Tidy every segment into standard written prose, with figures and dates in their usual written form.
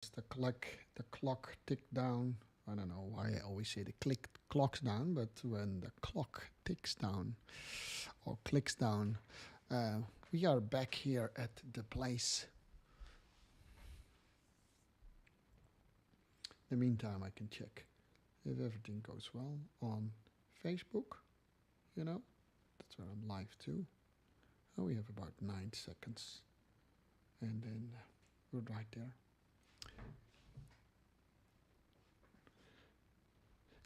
The clock ticked down. I don't know why I always say the clock's down, but when the clock ticks down or clicks down, uh, we are back here at the place. In the meantime, I can check if everything goes well on Facebook. You know, that's where I'm live too. Oh, we have about 9 seconds, and then we're right there.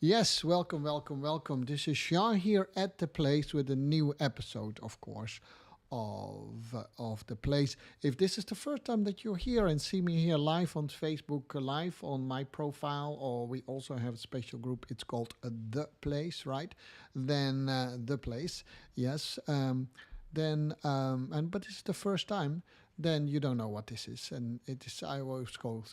Yes, welcome, welcome, welcome. This is Sean here at the place with a new episode, of course, of the place. If this is the first time that you're here and see me here live on Facebook, live on my profile, or we also have a special group. It's called The Place, right? Then The Place, yes. But this is the first time, then you don't know what this is. And it is, I always call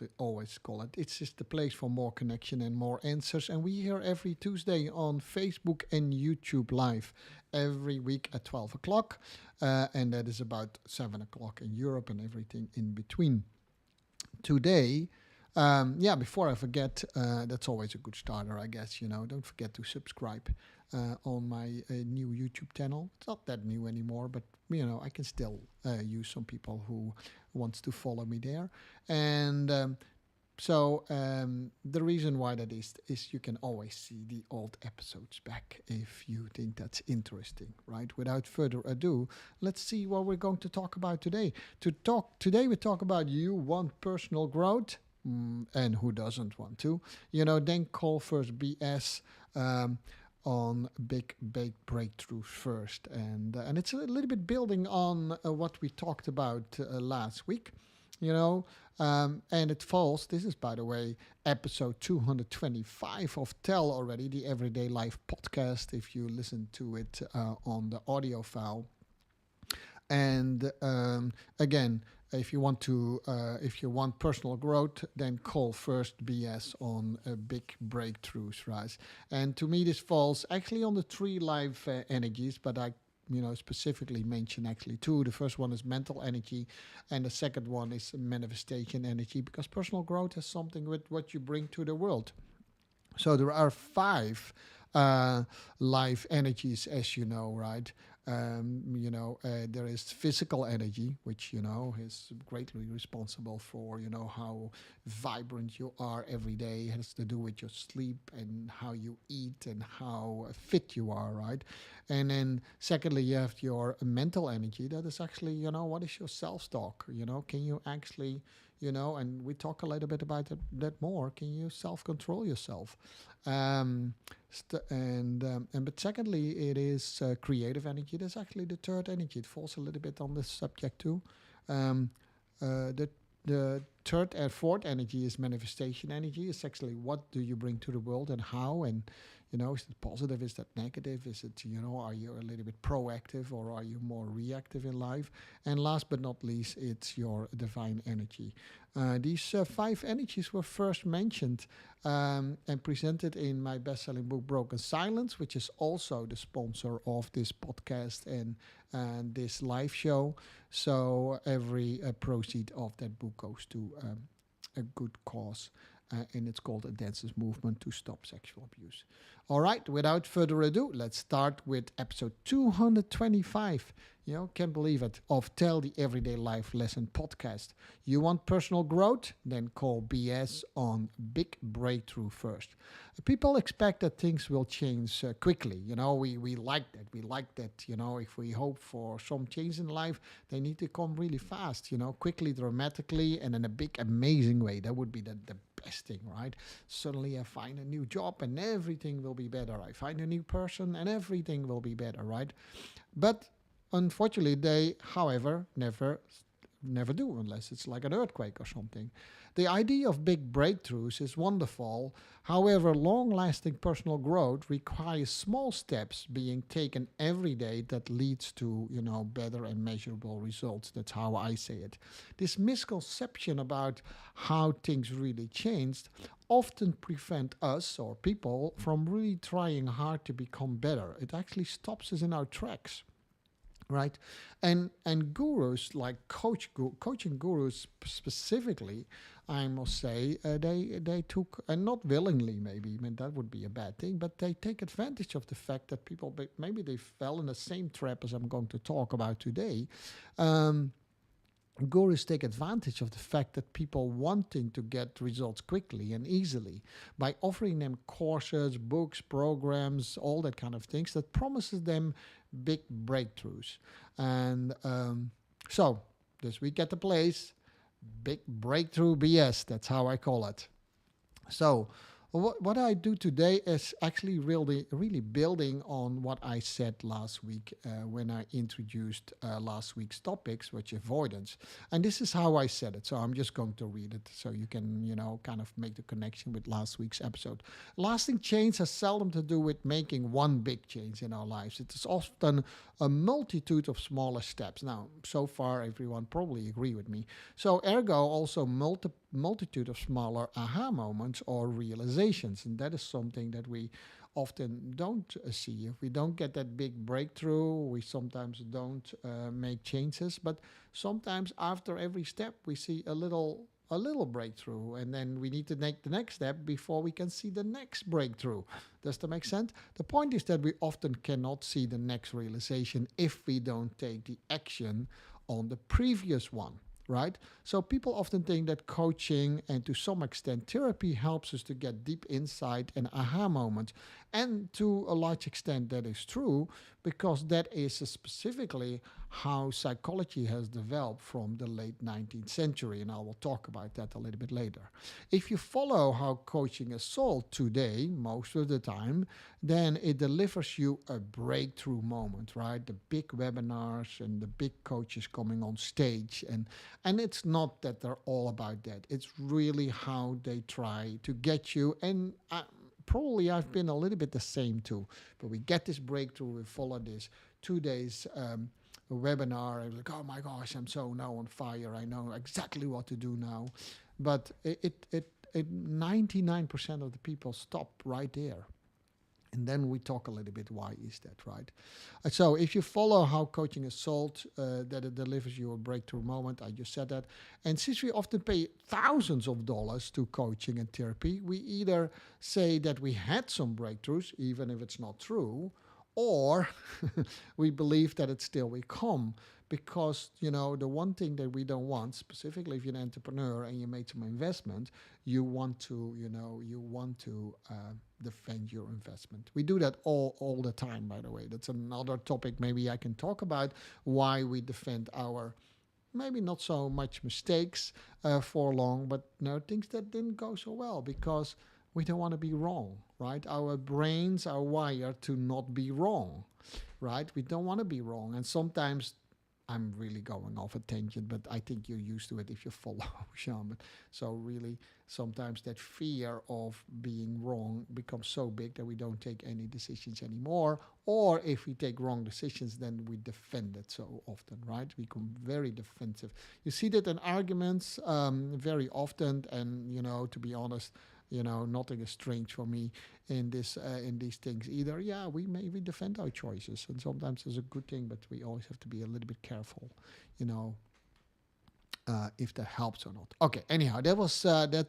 it, it's just the place for more connection and more answers. And we here every Tuesday on Facebook and YouTube live every week at 12 o'clock. And that is about 7 o'clock in Europe and everything in between. Today, before I forget, that's always a good starter, I guess. Don't forget to subscribe on my new YouTube channel. It's not that new anymore, but I can still use some people who wants to follow me there. And the reason why that is you can always see the old episodes back if you think that's interesting, right? Without further ado, let's see what we're going to talk about today. Today we talk about you want personal growth. And who doesn't want to? Then call first BS on big breakthroughs first. And it's a little bit building on what we talked about last week. And it falls. This is, by the way, episode 225 of Tell already, the Everyday Life podcast, if you listen to it on the audio file. And again, if you want personal growth, then call first BS on big breakthroughs, right? And to me, this falls actually on the three life energies, but I specifically mention actually two. The first one is mental energy, and the second one is manifestation energy, because personal growth has something with what you bring to the world. So there are five life energies, as you know, right? There is physical energy, which is greatly responsible for how vibrant you are every day. It has to do with your sleep and how you eat and how fit you are, right? And then secondly, you have your mental energy. That is actually what is your self-talk? Can you actually and we talk a little bit about that more. Can you self-control yourself? But secondly, it is creative energy. That's actually the third energy. It falls a little bit on this subject too. The third and fourth energy is manifestation energy. It's actually what do you bring to the world and how, and is it positive, is that negative, is it are you a little bit proactive or are you more reactive in life? And last but not least, it's your divine energy. These five energies were first mentioned and presented in my best-selling book Broken Silence, which is also the sponsor of this podcast and this live show. So every proceed of that book goes to a good cause. And it's called A Dancer's Movement to Stop Sexual Abuse. All right, without further ado, let's start with episode 225. Can't believe it, of Tell the Everyday Life Lesson podcast. You want personal growth? Then call BS on big breakthrough first. People expect that things will change quickly. We like that. We like that, if we hope for some change in life, they need to come really fast, quickly, dramatically, and in a big, amazing way. That would be the best thing, right? Suddenly I find a new job and everything will be better. I find a new person and everything will be better, right? But unfortunately, they, however, never do, unless it's like an earthquake or something. The idea of big breakthroughs is wonderful. However, long-lasting personal growth requires small steps being taken every day that leads to, better and measurable results. That's how I say it. This misconception about how things really changed often prevent us or people from really trying hard to become better. It actually stops us in our tracks. Right, and gurus like coaching gurus specifically I must say, they took, and not willingly maybe, I mean, that would be a bad thing, but they take advantage of the fact that people, maybe they fell in the same trap as I'm going to talk about today. Um, Gurus take advantage of the fact that people wanting to get results quickly and easily by offering them courses, books, programs, all that kind of things that promises them big breakthroughs. And so this week at the place, big breakthrough BS. That's how I call it. So, what I do today is actually really building on what I said last week when I introduced last week's topics, which avoidance. And this is how I said it. So I'm just going to read it so you can, kind of make the connection with last week's episode. Lasting change has seldom to do with making one big change in our lives. It is often a multitude of smaller steps. Now, so far, everyone probably agree with me. So ergo, also multitude of smaller aha moments or realizations. And that is something that we often don't see. If we don't get that big breakthrough, we sometimes don't make changes. But sometimes after every step, we see a little breakthrough, and then we need to make the next step before we can see the next breakthrough. Does that make sense? The point is that we often cannot see the next realization if we don't take the action on the previous one. Right? So people often think that coaching and to some extent therapy helps us to get deep insight and aha moments. And to a large extent that is true, because that is specifically how psychology has developed from the late 19th century. And I will talk about that a little bit later. If you follow how coaching is sold today, most of the time, then it delivers you a breakthrough moment, right? The big webinars and the big coaches coming on stage. And it's not that they're all about that. It's really how they try to get you. And probably I've been a little bit the same too. But we get this breakthrough, we follow this 2 days webinar, and like, oh my gosh, I'm so now on fire. I know exactly what to do now. But it 99% of the people stop right there. And then we talk a little bit, why is that, right? So if you follow how coaching is sold, that it delivers you a breakthrough moment, I just said that. And since we often pay thousands of dollars to coaching and therapy, we either say that we had some breakthroughs, even if it's not true, or we believe that it still will come. Because, the one thing that we don't want, specifically if you're an entrepreneur and you made some investment, you want to defend your investment. We do that all the time, by the way. That's another topic maybe I can talk about, why we defend our maybe not so much mistakes for long, but things that didn't go so well, because we don't want to be wrong, right? Our brains are wired to not be wrong, right? We don't want to be wrong. And sometimes I'm really going off a tangent, but I think you're used to it if you follow Shaman. So really, sometimes that fear of being wrong becomes so big that we don't take any decisions anymore. Or if we take wrong decisions, then we defend it so often, right? We become very defensive. You see that in arguments very often, and, to be honest, nothing is strange for me in these things either. Yeah, we defend our choices, and sometimes it's a good thing, but we always have to be a little bit careful, if that helps or not. Okay, anyhow, that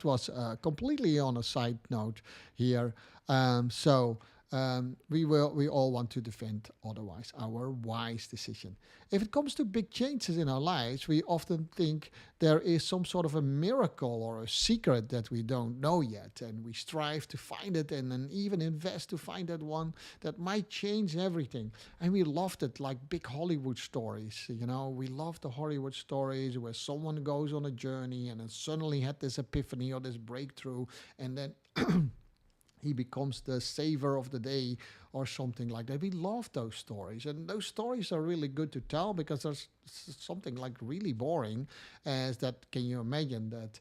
was completely on a side note here. We all want to defend otherwise our wise decision. If it comes to big changes in our lives, we often think there is some sort of a miracle or a secret that we don't know yet, and we strive to find it and then even invest to find that one that might change everything. And we loved it, like big Hollywood stories. We love the Hollywood stories where someone goes on a journey and then suddenly had this epiphany or this breakthrough, and then he becomes the savior of the day or something like that. We love those stories. And those stories are really good to tell, because there's something like really boring as that. Can you imagine that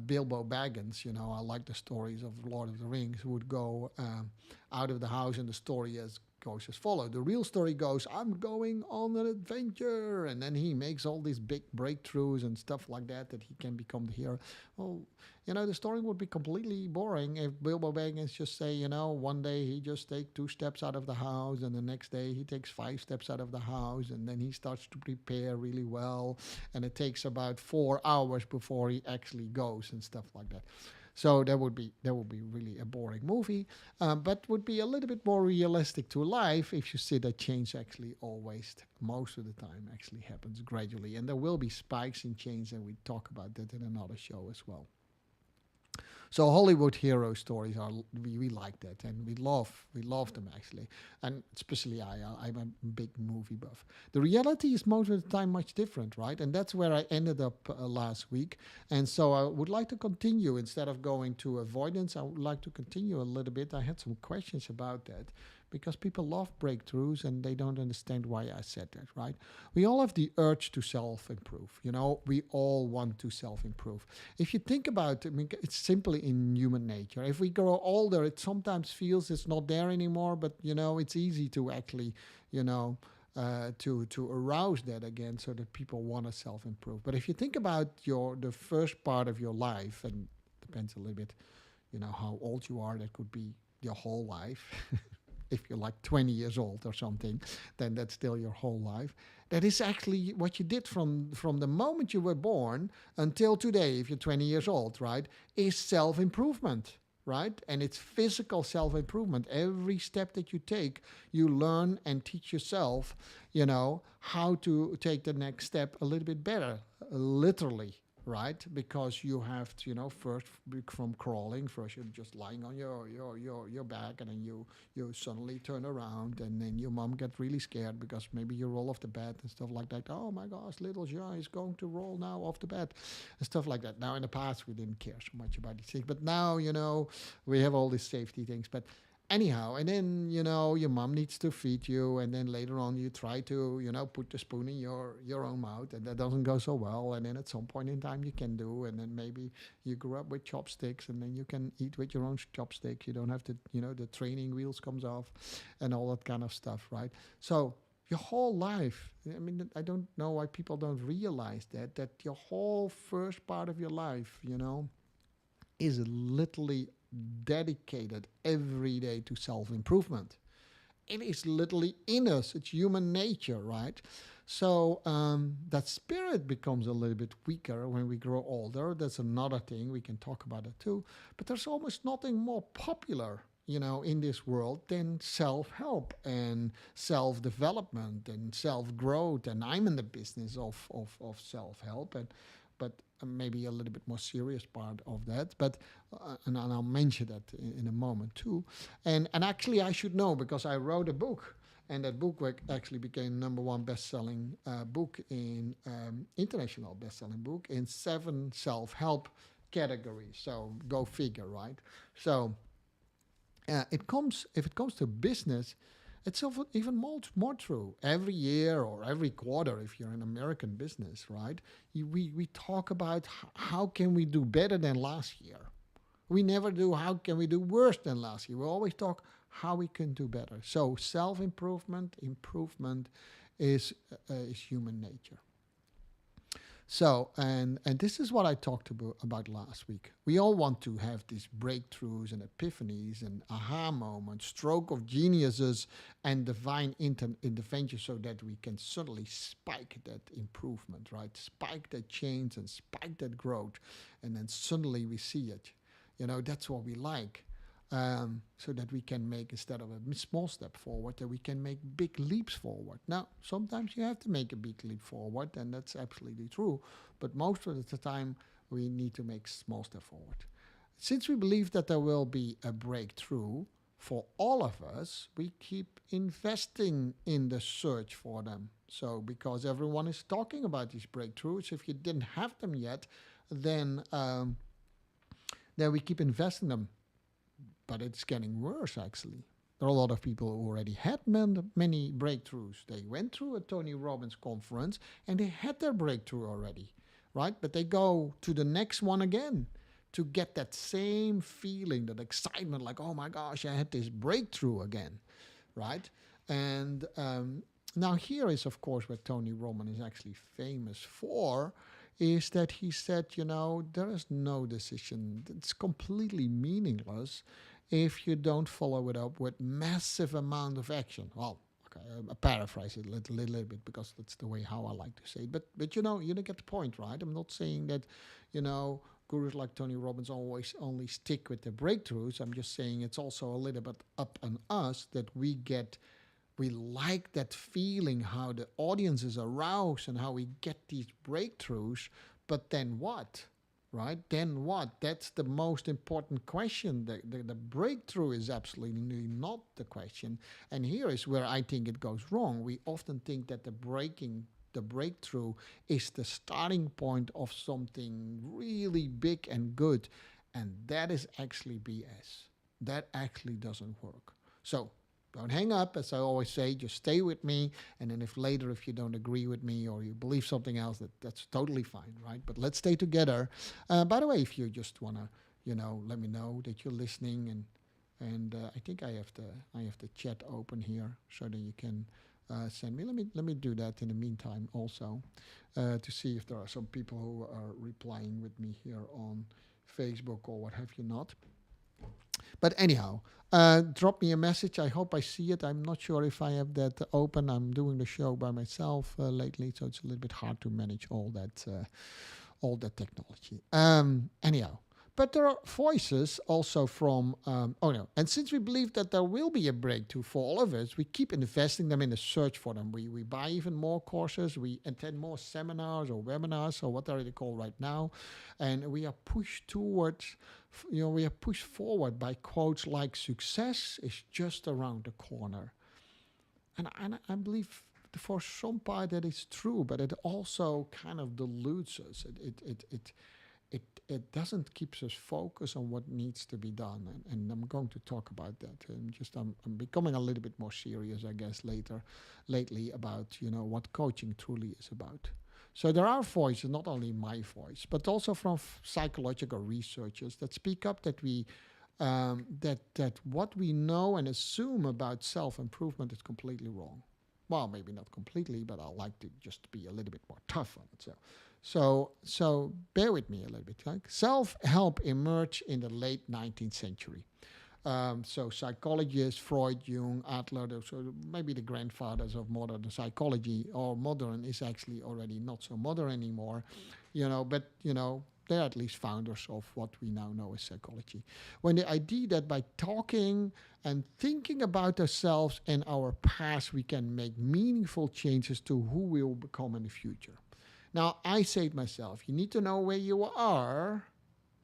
Bilbo Baggins, I like the stories of Lord of the Rings, would go out of the house, and the story goes as follows. The real story goes, I'm going on an adventure, and then he makes all these big breakthroughs and stuff like that he can become the hero. Well, the story would be completely boring if Bilbo Baggins just say, one day he just take 2 steps out of the house, and the next day he takes 5 steps out of the house, and then he starts to prepare really well, and it takes about 4 hours before he actually goes and stuff like that. So that would be really a boring movie, but would be a little bit more realistic to life if you see that change actually always, most of the time, actually happens gradually, and there will be spikes in change, and we talk about that in another show as well. So Hollywood hero stories are we like that, and we love them actually, and especially I'm a big movie buff. The reality is most of the time much different, right? And that's where I ended up last week, and so I would like to continue instead of going to avoidance. I would like to continue a little bit. I had some questions about that because people love breakthroughs and they don't understand why I said that, right? We all have the urge to self improve. We all want to self improve. If you think about it, I mean, it's simply in human nature. If we grow older, it sometimes feels it's not there anymore, but it's easy to actually, to arouse that again, so that people want to self improve. But if you think about the first part of your life, and depends a little bit, how old you are, that could be your whole life. If you're like 20 years old or something, then that's still your whole life. That is actually what you did from the moment you were born until today, if you're 20 years old, right, is self-improvement, right? And it's physical self-improvement. Every step that you take, you learn and teach yourself, how to take the next step a little bit better, literally, right? Because you have to, first from crawling, first you're just lying on your back, and then you suddenly turn around, and then your mom gets really scared because maybe you roll off the bed and stuff like that. Oh my gosh, little Jean is going to roll now off the bed and stuff like that. Now in the past we didn't care so much about these things, but now we have all these safety things. But anyhow, and then your mom needs to feed you, and then later on you try to put the spoon in your own mouth, and that doesn't go so well, and then at some point in time you can do, and then maybe you grew up with chopsticks, and then you can eat with your own chopstick. You don't have to, the training wheels comes off and all that kind of stuff, right? So your whole life, I mean, I don't know why people don't realize that your whole first part of your life, is literally dedicated every day to self-improvement. It is literally in us. It's human nature, right? So that spirit becomes a little bit weaker when we grow older. That's another thing. We can talk about it too. But there's almost nothing more popular, in this world than self-help and self-development and self-growth. And I'm in the business of self-help, but maybe a little bit more serious part of that. But and I'll mention that in a moment too. And actually, I should know because I wrote a book, and that book actually became #1 best-selling book in international best-selling book in 7 self-help categories. So go figure, right? So if it comes to business, it's even more true. Every year or every quarter, if you're in American business, right, we talk about how can we do better than last year. We never do how can we do worse than last year. We always talk how we can do better. So self-improvement, improvement is human nature. So, and this is what I talked about last week. We all want to have these breakthroughs and epiphanies and aha moments, stroke of geniuses, and divine intervention so that we can suddenly spike that improvement, right? Spike that change and spike that growth. And then suddenly we see it. That's what we like. So that we can make, instead of a small step forward, that we can make big leaps forward. Now, sometimes you have to make a big leap forward, and that's absolutely true. But most of the time, we need to make small step forward. Since we believe that there will be a breakthrough for all of us, we keep investing in the search for them. So, because everyone is talking about these breakthroughs, if you didn't have them yet, then we keep investing them. But it's getting worse, actually. There are a lot of people who already had many breakthroughs. They went through a Tony Robbins conference and they had their breakthrough already, right? But they go to the next one again to get that same feeling, that excitement, like, oh my gosh, I had this breakthrough again, right? And now here is, of course, what Tony Robbins is actually famous for, is that he said, there is no decision. It's completely meaningless if you don't follow it up with massive amount of action. Well, okay, I paraphrase it a little bit because that's the way how I like to say it. But you get the point, right? I'm not saying that, gurus like Tony Robbins always only stick with the breakthroughs. I'm just saying it's also a little bit up on us that we like that feeling how the audience is aroused and how we get these breakthroughs. But then what? Right? Then what? That's the most important question. The breakthrough is absolutely not the question. And here is where I think it goes wrong. We often think that the breakthrough is the starting point of something really big and good. And that is actually BS. That actually doesn't work. So don't hang up, as I always say, just stay with me. And then if you don't agree with me or you believe something else, that's totally fine, right? But let's stay together. By the way, if you just want to, let me know that you're listening. And I think I have the chat open here so that you can send me. Let me do that in the meantime also to see if there are some people who are replying with me here on Facebook or what have you not. But anyhow, drop me a message. I hope I see it. I'm not sure if I have that open. I'm doing the show by myself lately, so it's a little bit hard to manage all that technology. Anyhow, but there are voices also from, and since we believe that there will be a breakthrough for all of us, we keep investing them in the search for them. We buy even more courses, we attend more seminars or webinars or what are they called right now, and we are pushed towards, we are pushed forward by quotes like "success is just around the corner," and I believe for some part that is true, but it also kind of dilutes us. It doesn't keep us focused on what needs to be done, and I'm going to talk about that. I'm becoming a little bit more serious, I guess, lately about what coaching truly is about. So there are voices, not only my voice, but also from psychological researchers that speak up that that what we know and assume about self-improvement is completely wrong. Well, maybe not completely, but I like to just be a little bit more tough on it. So bear with me a little bit. Like self-help emerged in the late 19th century. So psychologists, Freud, Jung, Adler, so maybe the grandfathers of modern psychology, or modern is actually already not so modern anymore, but they're at least founders of what we now know as psychology. When the idea that by talking and thinking about ourselves and our past, we can make meaningful changes to who we will become in the future. Now, I say it myself, you need to know where you are,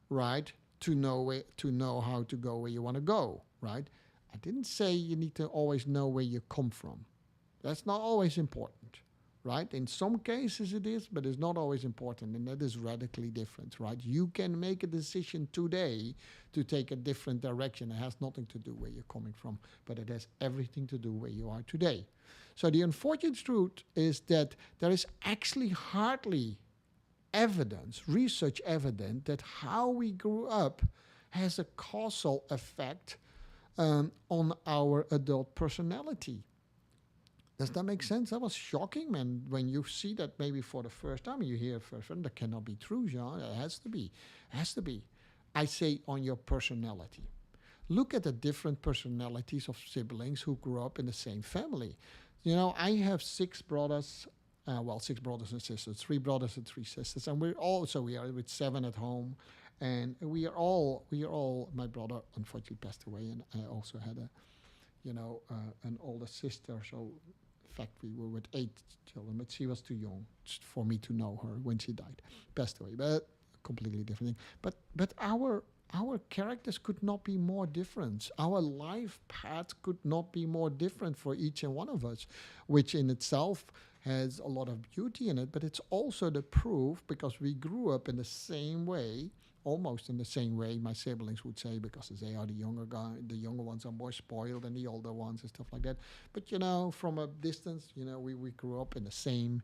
right, to know how to go where you want to go, right? I didn't say you need to always know where you come from. That's not always important, right? In some cases it is, but it's not always important, and that is radically different, right? You can make a decision today to take a different direction. It has nothing to do where you're coming from, but it has everything to do where you are today. So the unfortunate truth is that there is actually hardly research evidence, that how we grew up has a causal effect on our adult personality. Does that make sense? That was shocking, man. When you see that maybe for the first time, you hear first time, that cannot be true, Jean. It has to be. It has to be. I say on your personality. Look at the different personalities of siblings who grew up in the same family. I have 6 brothers. 6 brothers and sisters, 3 brothers and 3 sisters, and we are with 7 at home, and we are all. My brother unfortunately passed away, and I also had an older sister. So, in fact, we were with 8 children, but she was too young for me to know her when she died, passed away. But completely different thing. But our characters could not be more different. Our life path could not be more different for each and one of us, which in itself has a lot of beauty in it, but it's also the proof, because we grew up in the same way, almost in the same way my siblings would say, because they are the younger guy, the younger ones are more spoiled than the older ones and stuff like that. But from a distance, we grew up in the same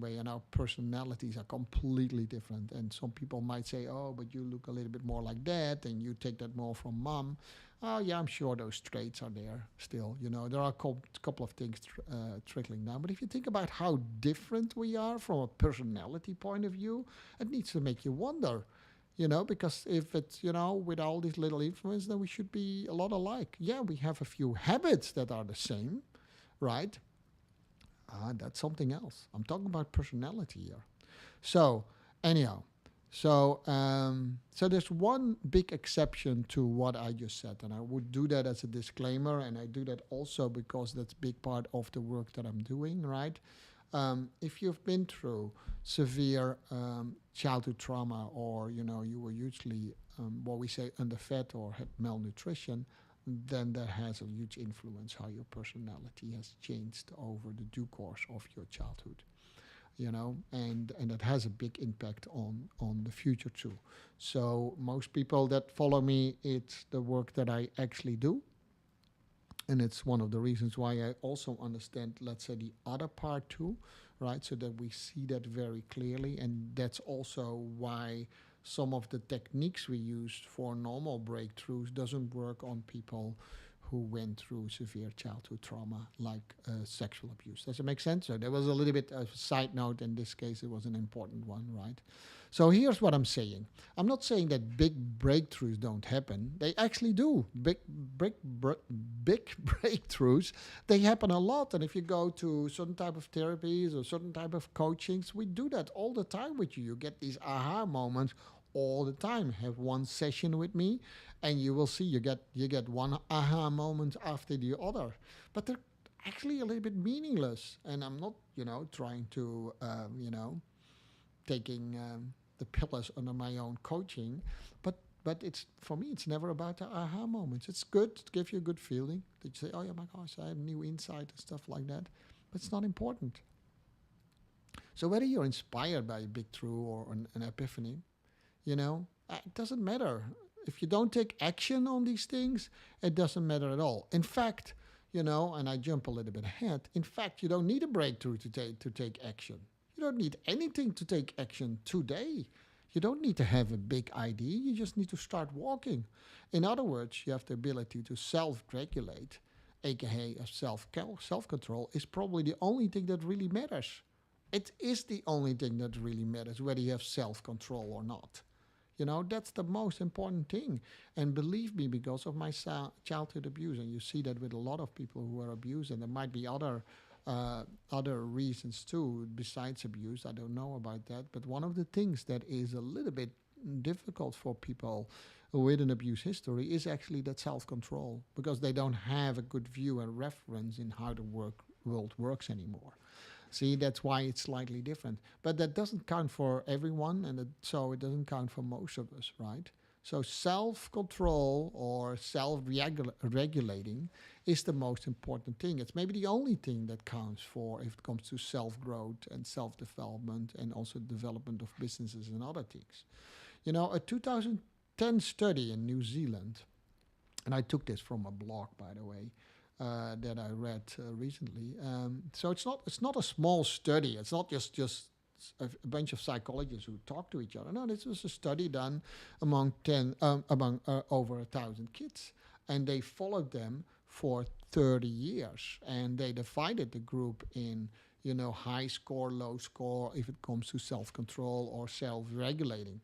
way, and our personalities are completely different. And some people might say, "Oh, but you look a little bit more like that, and you take that more from mom." Oh, yeah, I'm sure those traits are there still. There are a couple of things trickling down. But if you think about how different we are from a personality point of view, it needs to make you wonder. Because if it's, with all these little influence, then we should be a lot alike. Yeah, we have a few habits that are the same, right? That's something else. I'm talking about personality here. So, anyhow, so there's one big exception to what I just said, and I would do that as a disclaimer, and I do that also because that's a big part of the work that I'm doing, right? If you've been through severe childhood trauma, or you were hugely what we say underfed or had malnutrition, then that has a huge influence how your personality has changed over the due course of your childhood. And that has a big impact on the future too. So most people that follow me, it's the work that I actually do. And it's one of the reasons why I also understand, let's say, the other part too, right? So that we see that very clearly. And that's also why some of the techniques we used for normal breakthroughs doesn't work on people who went through severe childhood trauma like sexual abuse. Does it make sense? So there was a little bit of a side note. In this case, it was an important one, right? So here's what I'm saying. I'm not saying that big breakthroughs don't happen. They actually do. Big breakthroughs, they happen a lot. And if you go to certain type of therapies or certain type of coachings, we do that all the time with you. You get these aha moments all the time. Have one session with me, and you will see you get one aha moment after the other. But they're actually a little bit meaningless. And I'm not, trying to, taking the pillars under my own coaching. But it's, for me, it's never about the aha moments. It's good to give you a good feeling that you say, "Oh yeah, my gosh, I have new insight," and stuff like that. But it's not important. So whether you're inspired by a breakthrough or an epiphany, it doesn't matter. If you don't take action on these things, it doesn't matter at all. In fact, and I jump a little bit ahead, in fact, you don't need a breakthrough to take action. You don't need anything to take action today. You don't need to have a big idea. You just need to start walking. In other words, you have the ability to self-regulate, aka self-control, is probably the only thing that really matters. It is the only thing that really matters, whether you have self-control or not. That's the most important thing. And believe me, because of my childhood abuse, and you see that with a lot of people who are abused, and there might be other reasons too besides abuse. I don't know about that. But one of the things that is a little bit difficult for people with an abuse history is actually that self-control, because they don't have a good view and reference in how the world works anymore. See, that's why it's slightly different. But that doesn't count for everyone, and so it doesn't count for most of us, right? So self-control or self-regulating is the most important thing. It's maybe the only thing that counts for if it comes to self-growth and self-development, and also development of businesses and other things. A 2010 study in New Zealand, and I took this from a blog, by the way, that I read recently. So it's not a small study. It's not just a bunch of psychologists who talk to each other. No, this was a study done among over 1,000 kids, and they followed them for 30 years, and they divided the group in high score, low score, if it comes to self-control or self-regulating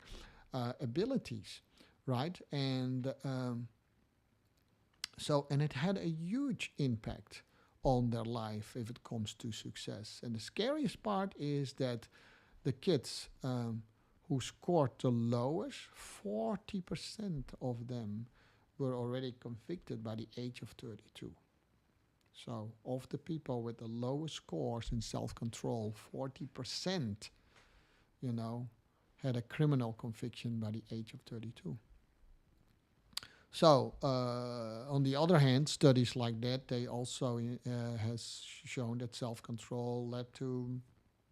abilities, right? And and it had a huge impact on their life if it comes to success. And the scariest part is that the kids who scored the lowest, 40% of them were already convicted by the age of 32. So of the people with the lowest scores in self-control, 40%, had a criminal conviction by the age of 32. So, on the other hand, studies like that, they also has shown that self-control led to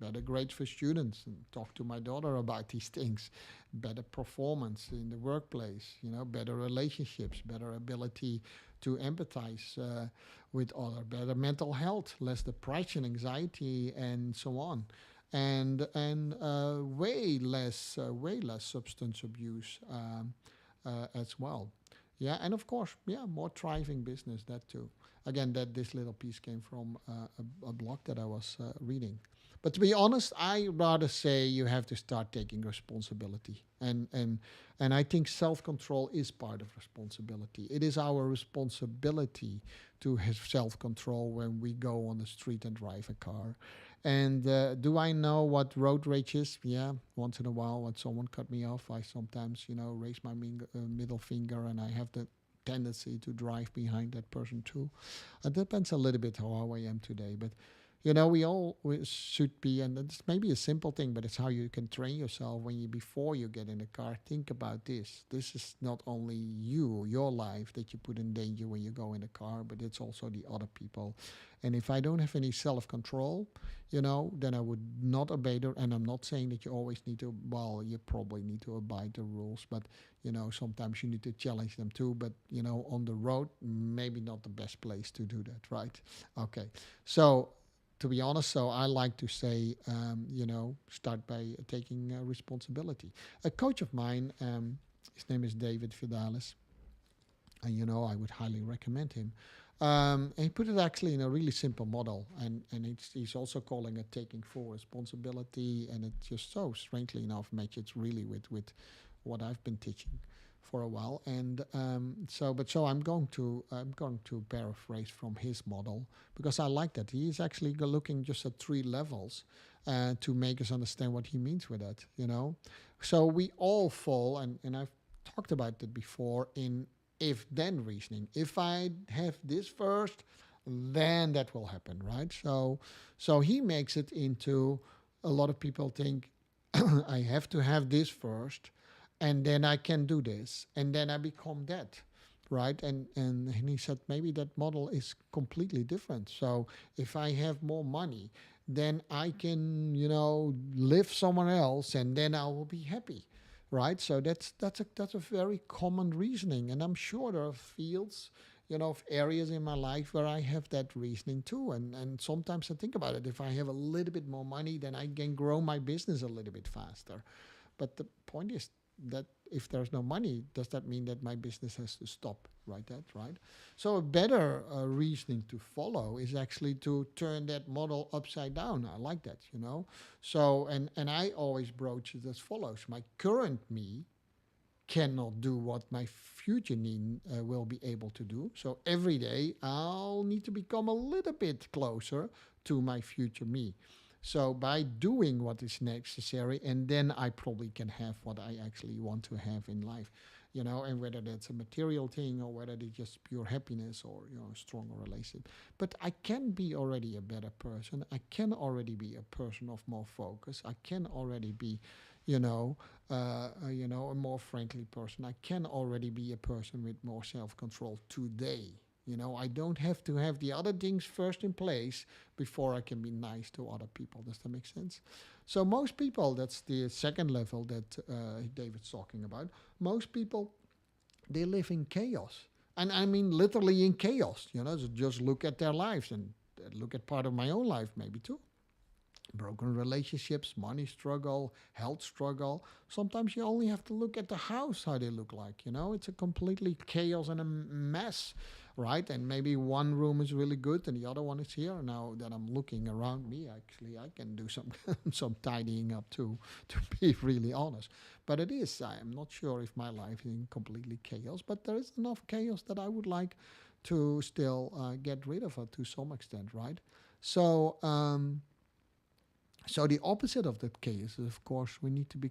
better grades for students, and talk to my daughter about these things, better performance in the workplace, better relationships, better ability to empathize with other, better mental health, less depression, anxiety, and so on, and way less substance abuse as well. Yeah, and of course, yeah, more thriving business, that too. Again, that this little piece came from a blog that I was reading. But to be honest, I rather say you have to start taking responsibility, and I think self control is part of responsibility. It is our responsibility to have self control when we go on the street and drive a car. And do I know what road rage is? Yeah, once in a while, when someone cut me off, I sometimes, raise my middle finger, and I have the tendency to drive behind that person too. It depends a little bit how I am today, but we should be, and it's maybe a simple thing, but it's how you can train yourself when before you get in the car, think about this. This is not only your life that you put in danger when you go in the car, but it's also the other people. And if I don't have any self-control, then I would not obey and I'm not saying that you always need to, well, you probably need to abide the rules, but, sometimes you need to challenge them too, but, on the road, maybe not the best place to do that, right? Okay. So, to be honest, so I like to say, start by taking responsibility. A coach of mine, his name is David Vidalis, and I would highly recommend him. And he put it actually in a really simple model, and he's also calling it taking full responsibility, and it just so strangely enough matches really with what I've been teaching for a while. And so I'm going to paraphrase from his model, because I like that he's actually looking just at 3 levels to make us understand what he means with that. So we all fall, and I've talked about that before, in if-then reasoning. If I have this first, then that will happen, right? So he makes it into, a lot of people think, I have to have this first, and then I can do this, and then I become that, right? And he said maybe that model is completely different. So if I have more money, then I can, live somewhere else, and then I will be happy, right? So that's a very common reasoning, and I'm sure there are fields, of areas in my life where I have that reasoning too. And sometimes I think about it. If I have a little bit more money, then I can grow my business a little bit faster. But the point is that if there's no money, does that mean that my business has to stop? Right? So a better reasoning to follow is actually to turn that model upside down. I like that, So, and I always broach it as follows. My current me cannot do what my future me will be able to do. So every day I'll need to become a little bit closer to my future me. So by doing what is necessary, and then I probably can have what I actually want to have in life, and whether that's a material thing or whether it's just pure happiness or, a stronger relationship. But I can be already a better person. I can already be a person of more focus. I can already be, a more friendly person. I can already be a person with more self-control today. I don't have to have the other things first in place before I can be nice to other people. Does that make sense? So most people, that's the second level that David's talking about. Most people, they live in chaos. And I mean literally in chaos. So just look at their lives and look at part of my own life maybe too. Broken relationships, money struggle, health struggle. Sometimes you only have to look at the house, how they look like. It's a completely chaos and a mess, right? And maybe one room is really good and the other one is here. Now that I'm looking around me, actually, I can do some some tidying up too, to be really honest. But it is, I'm not sure if my life is in completely chaos, but there is enough chaos that I would like to still get rid of it to some extent, right? So, so the opposite of that case is, of course, we need to be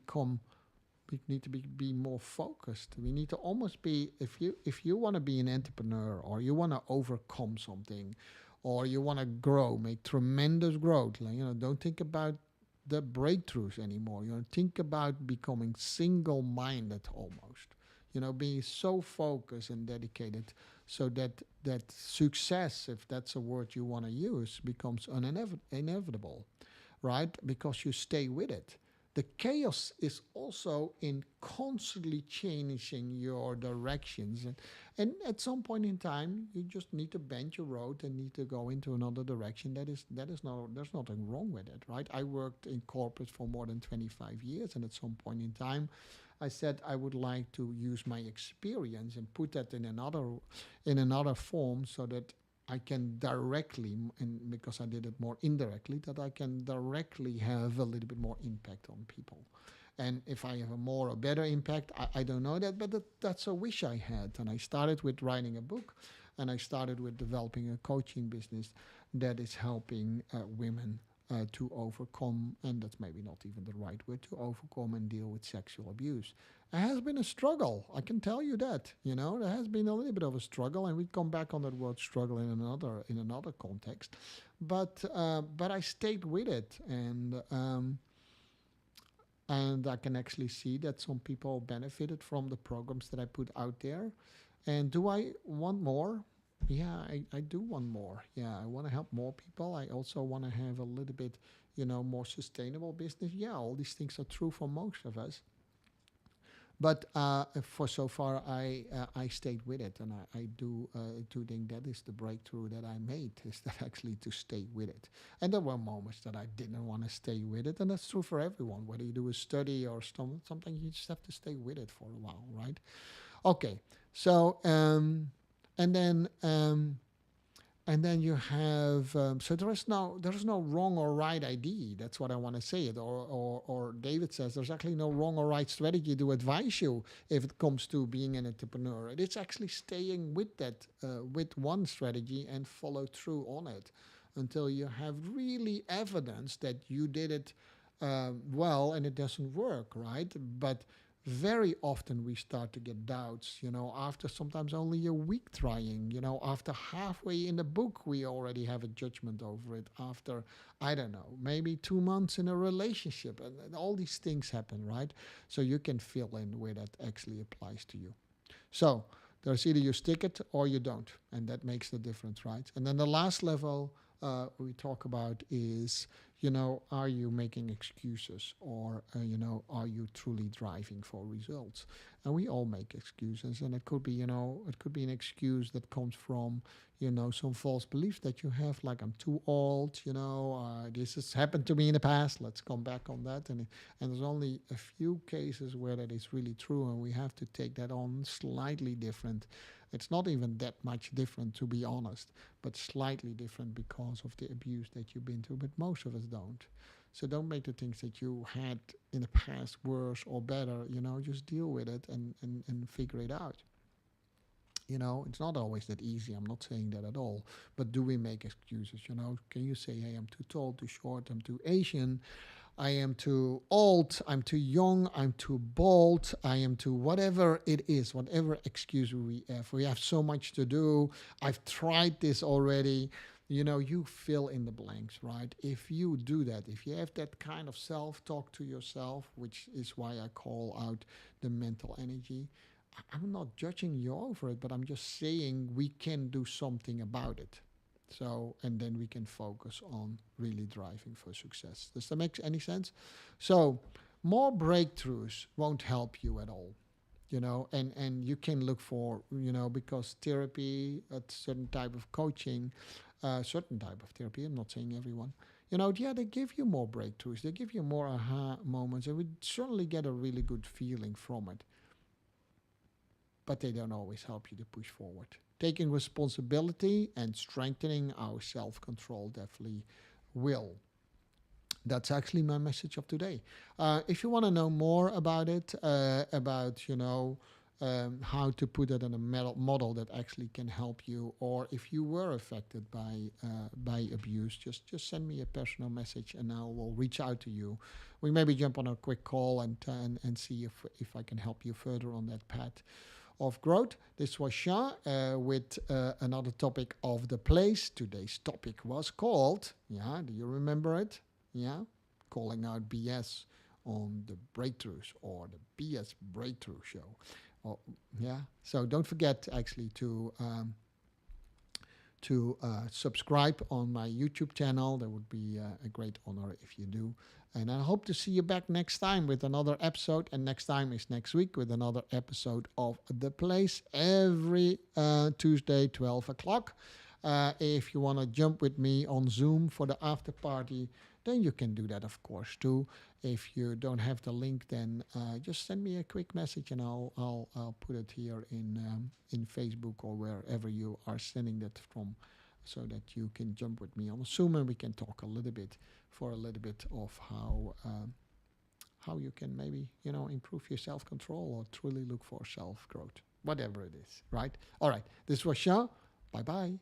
more focused. We need to almost be, if you want to be an entrepreneur, or you want to overcome something, or you want to grow, make tremendous growth, don't think about the breakthroughs anymore. Think about becoming single-minded almost. Being so focused and dedicated, so that success, if that's a word you want to use, becomes inevitable. right? Because you stay with it. The chaos is also in constantly changing your directions. And at some point in time, you just need to bend your road and need to go into another direction. That is no, there's nothing wrong with it, right? I worked in corporate for more than 25 years, and at some point in time, I said I would like to use my experience and put that in another form so that I can directly, and because I did it more indirectly, that I can directly have a little bit more impact on people. And if I have a more or better impact, I don't know that, but that's a wish I had. And I started with writing a book, and I started with developing a coaching business that is helping women to overcome, and that's maybe not even the right word, to overcome and deal with sexual abuse. It has been a struggle, I can tell you that. There has been a little bit of a struggle, and we come back on that word struggle in another context. But I stayed with it, and I can actually see that some people benefited from the programs that I put out there. And do I want more? Yeah, I do want more. Yeah, I want to help more people. I also want to have a little bit, more sustainable business. Yeah, all these things are true for most of us. But for so far, I stayed with it, and I do think that is the breakthrough that I made, is that actually to stay with it. And there were moments that I didn't want to stay with it, and that's true for everyone. Whether you do a study or something, you just have to stay with it for a while, right? Okay, so and then you have so there is no wrong or right idea. That's what I want to say. It or David says there's actually no wrong or right strategy to advise you if it comes to being an entrepreneur. It's actually staying with that with one strategy and follow through on it until you have really evidence that you did it well and it doesn't work, right? But very often we start to get doubts, after sometimes only a week trying, after halfway in the book, we already have a judgment over it. After, I don't know, maybe 2 months in a relationship, and all these things happen, right? So you can fill in where that actually applies to you. So there's either you stick it or you don't, and that makes the difference, right? And then the last level we talk about is, are you making excuses, or, are you truly driving for results? And we all make excuses, and it could be, an excuse that comes from, some false belief that you have, like I'm too old, this has happened to me in the past. Let's come back on that. And there's only a few cases where that is really true, and we have to take that on slightly different. It's not even that much different, to be honest, but slightly different because of the abuse that you've been through. But most of us don't. So don't make the things that you had in the past worse or better. Just deal with it and figure it out. It's not always that easy. I'm not saying that at all. But do we make excuses? Can you say, hey, I'm too tall, too short, I'm too Asian, I am too old, I'm too young, I'm too bald, I am too whatever it is, whatever excuse we have. We have so much to do. I've tried this already. You fill in the blanks, right? If you do that, if you have that kind of self-talk to yourself, which is why I call out the mental energy, I'm not judging you over it, but I'm just saying we can do something about it. So, and then we can focus on really driving for success. Does that make any sense? So, more breakthroughs won't help you at all. And you can look for, because therapy, a certain type of coaching, certain type of therapy, I'm not saying everyone, they give you more breakthroughs, they give you more aha moments, and we certainly get a really good feeling from it. But they don't always help you to push forward. Taking responsibility and strengthening our self-control definitely will. That's actually my message of today. If you want to know more about it, about how to put it in a model that actually can help you, or if you were affected by abuse, just send me a personal message, and I will reach out to you. We maybe jump on a quick call and see if I can help you further on that path of growth. This was Shah with another topic of the place. Today's topic was called, do you remember it? Yeah, calling out BS on the breakthroughs, or the BS breakthrough show. Oh, yeah. So don't forget actually to subscribe on my YouTube channel. That would be a great honor if you do. And I hope to see you back next time with another episode. And next time is next week with another episode of The Place every Tuesday, 12 o'clock. If you want to jump with me on Zoom for the after party, then you can do that, of course, too. If you don't have the link, then just send me a quick message, and I'll put it here in Facebook or wherever you are sending that from, so that you can jump with me on Zoom and we can talk a little bit of how you can maybe improve your self-control or truly look for self-growth, whatever it is. Right? All right. This was Sean. Bye bye.